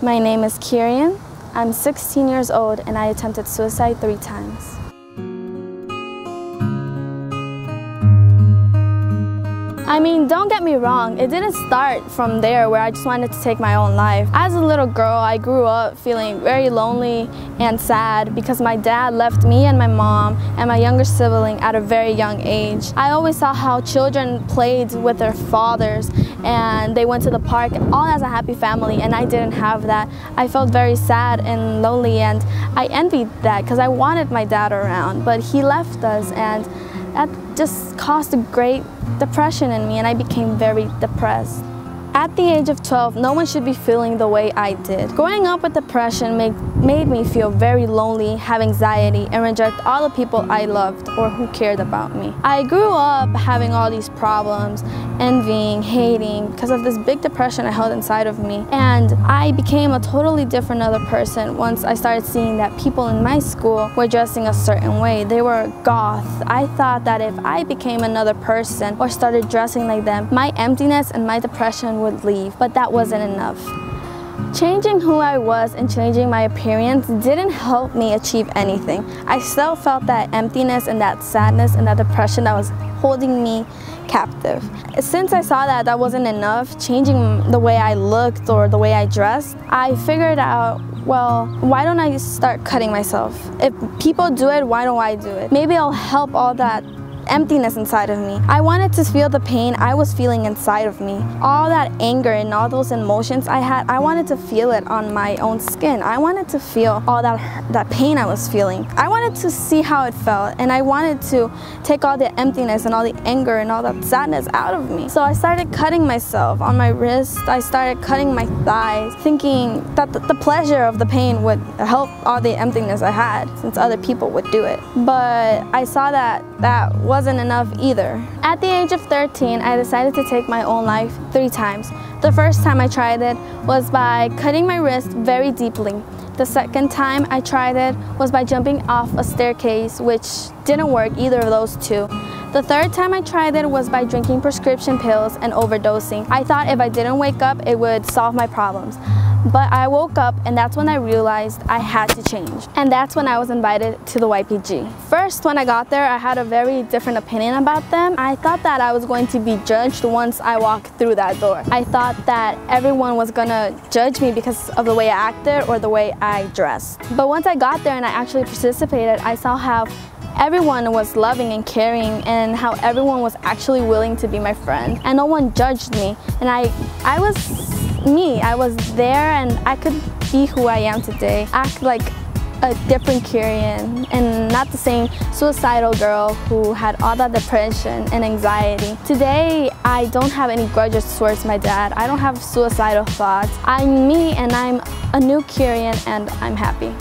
My name is Kirian. I'm 16 years old and I attempted suicide 3 times. I mean, don't get me wrong, it didn't start from there where I just wanted to take my own life. As a little girl, I grew up feeling very lonely and sad because my dad left me and my mom and my younger sibling at a very young age. I always saw how children played with their fathers and they went to the park all as a happy family, and I didn't have that. I felt very sad and lonely, and I envied that because I wanted my dad around, but he left us, and that just caused a great depression in me, and I became very depressed. At the age of 12, no one should be feeling the way I did. Growing up with depression made me feel very lonely, have anxiety, and reject all the people I loved or who cared about me. I grew up having all these problems, envying, hating, because of this big depression I held inside of me. And I became a totally different other person once I started seeing that people in my school were dressing a certain way. They were goth. I thought that if I became another person or started dressing like them, my emptiness and my depression would leave, but that wasn't enough. Changing who I was and changing my appearance didn't help me achieve anything. I still felt that emptiness and that sadness and that depression that was holding me captive. Since I saw that that wasn't enough, changing the way I looked or the way I dressed, I figured out, well, why don't I start cutting myself? If people do it, why don't I do it? Maybe I'll help all that emptiness inside of me. I wanted to feel the pain I was feeling inside of me. All that anger and all those emotions I had, I wanted to feel it on my own skin. I wanted to feel all that pain I was feeling. I wanted to see how it felt, and I wanted to take all the emptiness and all the anger and all that sadness out of me. So I started cutting myself on my wrist. I started cutting my thighs, thinking that the pleasure of the pain would help all the emptiness I had, since other people would do it. But I saw that that wasn't enough either. At the age of 13, I decided to take my own life 3 times. The first time I tried it was by cutting my wrist very deeply. The second time I tried it was by jumping off a staircase, which didn't work, either of those two. The third time I tried it was by drinking prescription pills and overdosing. I thought if I didn't wake up, it would solve my problems. But I woke up, and that's when I realized I had to change. And that's when I was invited to the YPG. First, when I got there, I had a very different opinion about them. I thought that I was going to be judged once I walked through that door. I thought that everyone was gonna judge me because of the way I acted or the way I dressed. But once I got there and I actually participated, I saw how everyone was loving and caring, and how everyone was actually willing to be my friend. And no one judged me. And I was me. I was there, and I could be who I am today. Act like a different Kirian, and not the same suicidal girl who had all that depression and anxiety. Today, I don't have any grudges towards my dad. I don't have suicidal thoughts. I'm me, and I'm a new Kirian, and I'm happy.